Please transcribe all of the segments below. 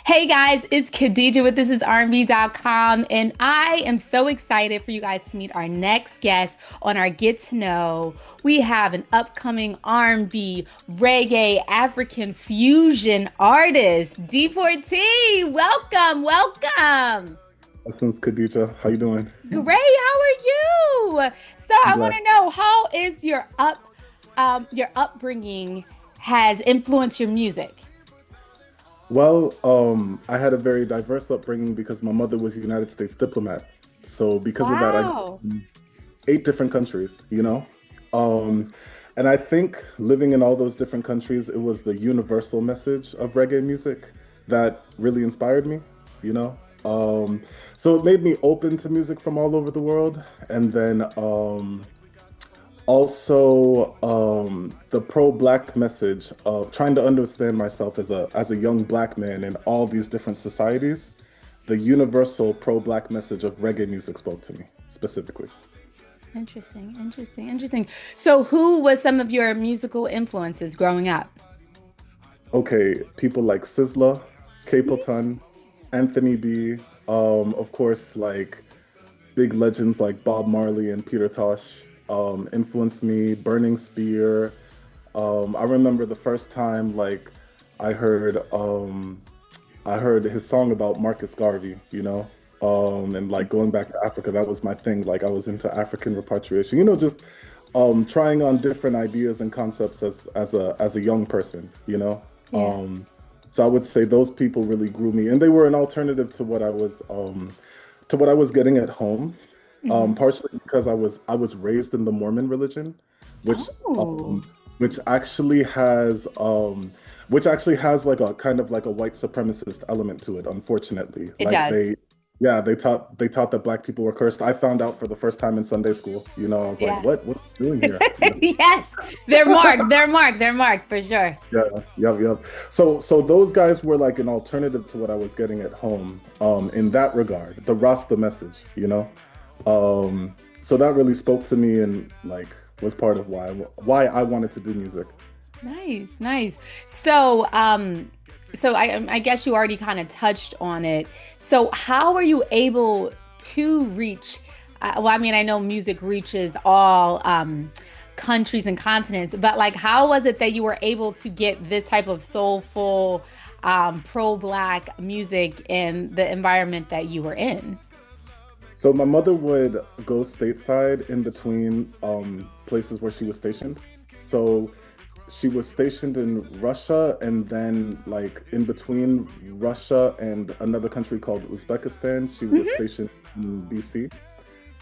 Hey guys, it's Khadija with ThisIsRnB.com, and I am so excited for you guys to meet our next guest on our Get to Know. We have an upcoming R&B, reggae, African fusion artist, Deportee. Welcome, welcome. Since Khadija, how you doing? Great, how are you? So I'm I want blessed. to know how is your upbringing has influenced your music? Well, I had a very diverse upbringing because my mother was a United States diplomat. So because of that, I grew Wow. up in 8 different countries. Um, and I think living in all those different countries, it was the universal message of reggae music that really inspired me, you know? Um, so it made me open to music from all over the world. And then also the pro-black message of trying to understand myself as a young black man in all these different societies. The universal pro-black message of reggae music spoke to me specifically. Interesting, interesting, interesting. So, who was some of your musical influences growing up? Okay, people like Sizzla, Capleton, Anthony B, of course, like big legends like Bob Marley and Peter Tosh influenced me. Burning Spear. I remember the first time like I heard um, I heard his song about Marcus Garvey. And like going back to Africa, that was my thing. Like I was into African repatriation, just trying on different ideas and concepts as a young person. Yeah. So I would say those people really grew me, and they were an alternative to what I was getting at home. Hmm. Partially because I was raised in the Mormon religion, which Oh, um, which actually has like a kind of like a white supremacist element to it, unfortunately. it Like does. they taught that black people were cursed. I found out for the first time in Sunday school. I was like, Yeah. what are you doing here? Yes, they're marked. They're marked. They're marked for sure. Yeah, yep. So those guys were like an alternative to what I was getting at home, in that regard, the Rasta message. So that really spoke to me and like was part of why I wanted to do music. Nice, nice. So I guess you already kind of touched on it. So, how are you able to reach? Well, I mean, I know music reaches all countries and continents, but like, how was it that you were able to get this type of soulful, pro-black music in the environment that you were in? So my mother would go stateside in between places where she was stationed. So she was stationed in Russia, and then like in between Russia and another country called Uzbekistan, she was Hmm. stationed in BC.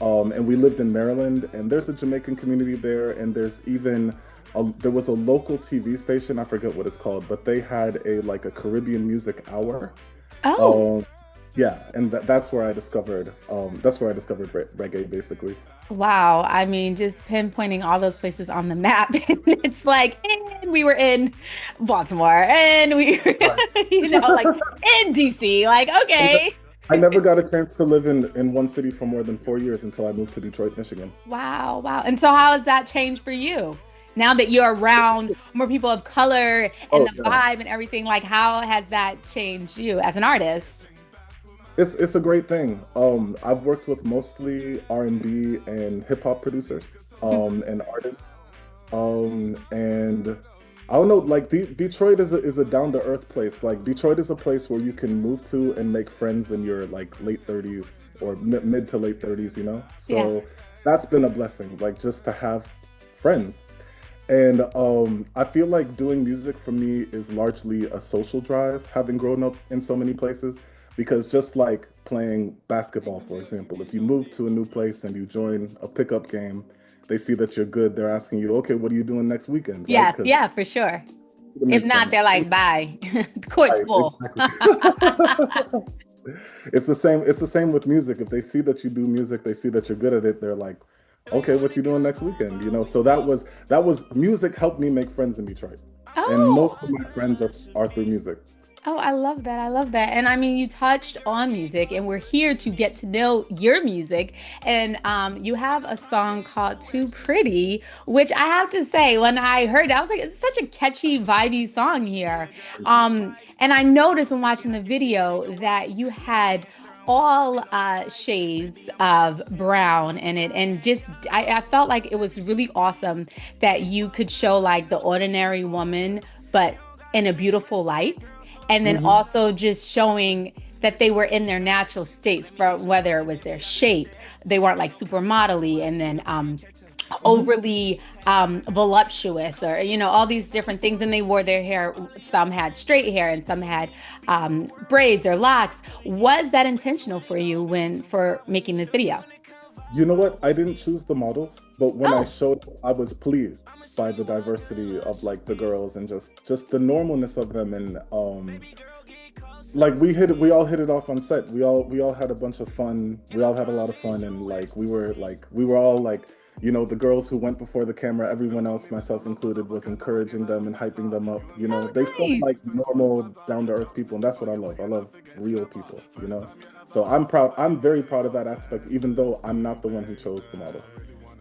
And we lived in Maryland, and there's a Jamaican community there, and there was a local TV station, I forget what it's called, but they had a Caribbean music hour. Oh, Um, yeah, and that's where I discovered reggae basically. wow. I mean, just pinpointing all those places on the map. It's like, and we were in Baltimore and we were, Right. like in DC. Like, I ne- okay. I never got a chance to live in one city for more than 4 years until I moved to Detroit, Michigan. Wow, wow. And so how has that changed for you? Now that you're around more people of color and Oh the yeah, vibe and everything, like how has that changed you as an artist? it's a great thing. I've worked with mostly R&B and hip hop producers, and artists. And I don't know, like Detroit is a down to earth place. Like Detroit is a place where you can move to and make friends in your like late 30s or mid to late 30s. Yeah. So that's been a blessing, like just to have friends. And I feel like doing music for me is largely a social drive, having grown up in so many places. Because just like playing basketball, for example, if you move to a new place and you join a pickup game, they see that you're good. They're asking you, okay, what are you doing next weekend, right? Yes, Because yeah, for sure. to If make not, they're friends. like, bye. The court's Right, full. exactly. It's the same. It's the same with music. If they see that you do music, they see that you're good at it. They're like, okay, what you doing next weekend? So that was music helped me make friends in Detroit, and most Oh, of my friends are through music. Oh, I love that. I love that. And I mean, you touched on music, and we're here to get to know your music. And you have a song called Too Pretty, which I have to say, when I heard it, I was like, it's such a catchy, vibey song here. And I noticed when watching the video that you had all shades of brown in it. And just, I felt like it was really awesome that you could show like the ordinary woman, but in a beautiful light, and then Hmm. also just showing that they were in their natural states, from whether it was their shape, they weren't like supermodel-y, and then Hmm. overly voluptuous, or all these different things. And they wore their hair, some had straight hair and some had braids or locks. Was that intentional for you when for making this video? You know what? I didn't choose the models, but when I Oh, showed, I was pleased by the diversity of like the girls and just the normalness of them. And like we all hit it off on set. We all had a bunch of fun. We all had a lot of fun, and we were all like, the girls who went before the camera, everyone else, myself included, was encouraging them and hyping them up. oh, They felt nice. like normal, down to earth people, and that's what I love. I love real people. So I'm proud. I'm very proud of that aspect, even though I'm not the one who chose the model.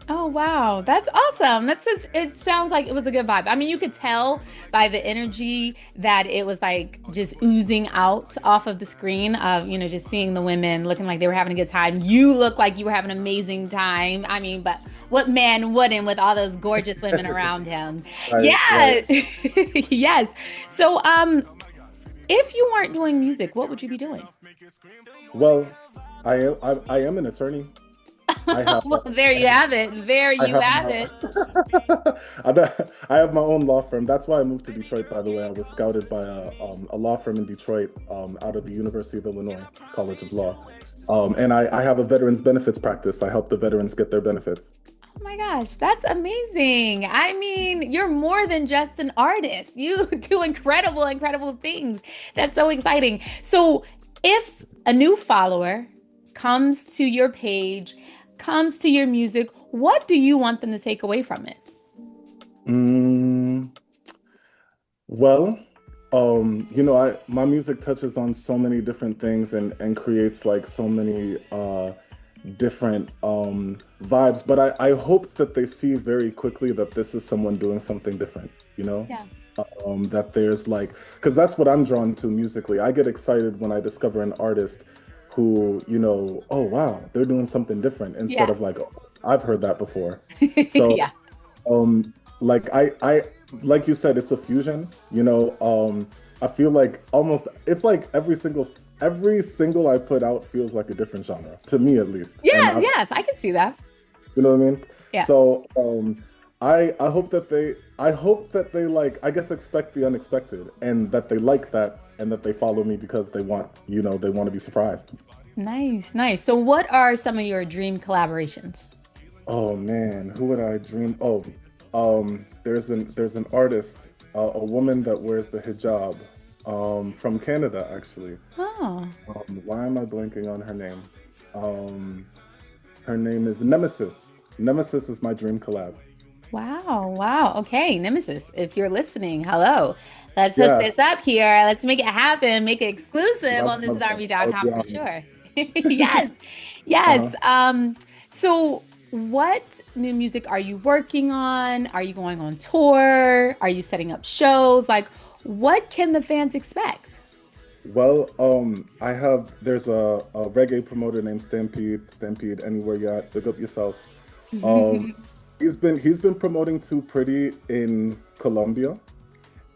Oh wow, that's awesome. That's just, it sounds like it was a good vibe. I mean, you could tell by the energy that it was like just oozing out off of the screen of, just seeing the women looking like they were having a good time. You look like you were having an amazing time. I mean, but what man wouldn't with all those gorgeous women around him? Right, right. Yeah. Yes. So, if you weren't doing music, what would you be doing? Well, I am an attorney. I have Well, there you have it. There I you have have my it. I have my own law firm. That's why I moved to Detroit, by the way. I was scouted by a law firm in Detroit, out of the University of Illinois College of Law. And I have a veterans benefits practice. I help the veterans get their benefits. Oh my gosh, that's amazing. I mean, you're more than just an artist. You do incredible, incredible things. That's so exciting. So, if a new follower comes to your page, comes to your music, what do you want them to take away from it? Mm, well, I my music touches on so many different things and creates like so many different vibes, but I hope that they see very quickly that this is someone doing something different, you know? Yeah. That there's like, because that's what I'm drawn to musically. I get excited when I discover an artist who, oh wow, they're doing something different instead Yeah. of like, oh, I've heard that before. So Yeah. like like you said, it's a fusion. I feel like almost it's like every single I put out feels like a different genre to me at least, and Yeah. I've Yes, I can see that. you know what I mean. Yes. So I hope that they like, I guess, expect the unexpected, and that they like that, and that they follow me because they want to be surprised. Nice, nice. So, what are some of your dream collaborations? Oh man, who would I dream? Oh, there's an artist, a woman that wears the hijab, from Canada actually. Oh. Why am I blanking on her name? Um, Her name is Nemesis. Nemesis is my dream collab. Wow, wow. Okay, Nemesis, if you're listening, hello. Let's hook Yeah, this up here. Let's make it happen, make it exclusive love, on love that. That would thisisrnb.com be for awesome. sure. Yes. Uh-huh. Yes. So what new music are you working on? Are you going on tour? Are you setting up shows? Like, what can the fans expect? Well, there's a reggae promoter named Stampede, anywhere you at, big up yourself. Um, he's been promoting Too Pretty in Colombia,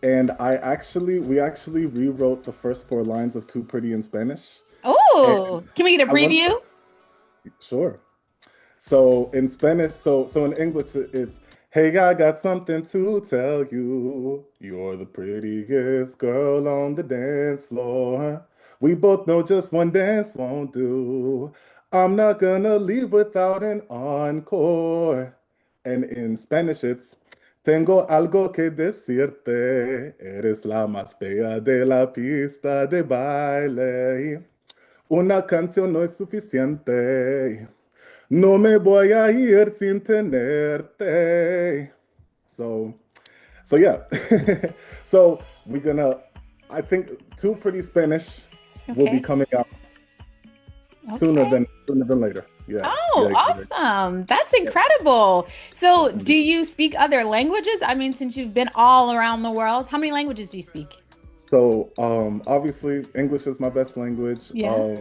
and we actually rewrote the first four lines of Too Pretty in Spanish. And Oh, can we get a I want preview? sure. So in Spanish, so in English, it's, "Hey, I got something to tell you. You're the prettiest girl on the dance floor. We both know just one dance won't do. I'm not gonna leave without an encore." And in Spanish, it's, "Tengo algo que decirte. Eres la más bella de la pista de baile. Una canción no es suficiente. No me voy a ir sin tenerte." So, so yeah. So we're gonna. I think Two Pretty Spanish will be Okay. coming out Okay. sooner than later. Yeah, Oh, yeah, yeah, awesome. That's yeah. incredible. So, Yes, do indeed. you speak other languages? I mean, since you've been all around the world, how many languages do you speak? So, obviously, English is my best language. Yeah.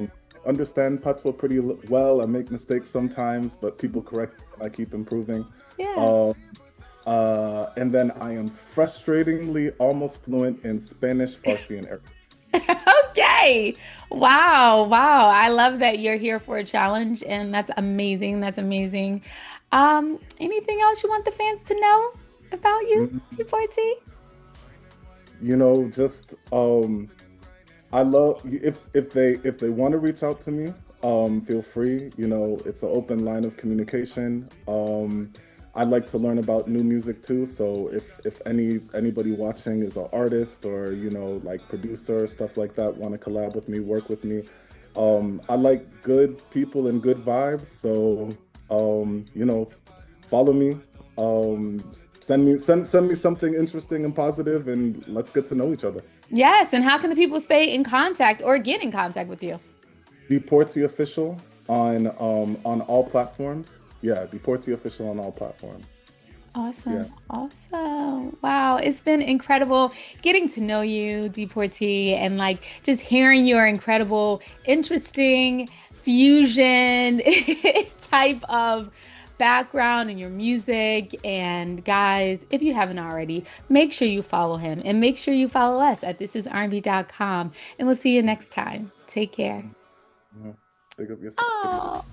Understand Patois pretty well. I make mistakes sometimes, but people Mhm. correct me and I keep improving. Yeah. Um, and then I am frustratingly almost fluent in Spanish, Farsi, and Arabic. Okay. Wow. Wow. I love that you're here for a challenge, and that's amazing. That's amazing. Anything else you want the fans to know about you, Mm, Deportee? just I love if they want to reach out to me, feel free. It's an open line of communication. I'd like to learn about new music too. So if anybody watching is an artist or like producer stuff like that, want to collab with me, work with me. I like good people and good vibes. So follow me. Um, send me something interesting and positive, and let's get to know each other. Yes. And how can the people stay in contact or get in contact with you? Deportee official on all platforms. Yeah, Deportee official on all platforms. Yeah. Awesome. Awesome. Wow. It's been incredible getting to know you, Deportee, and like just hearing your incredible, interesting fusion type of background and your music. And guys, if you haven't already, make sure you follow him and make sure you follow us at thisisrnb.com. And we'll see you next time. Take care. Yeah. Big up yourself. Big up Oh. yourself.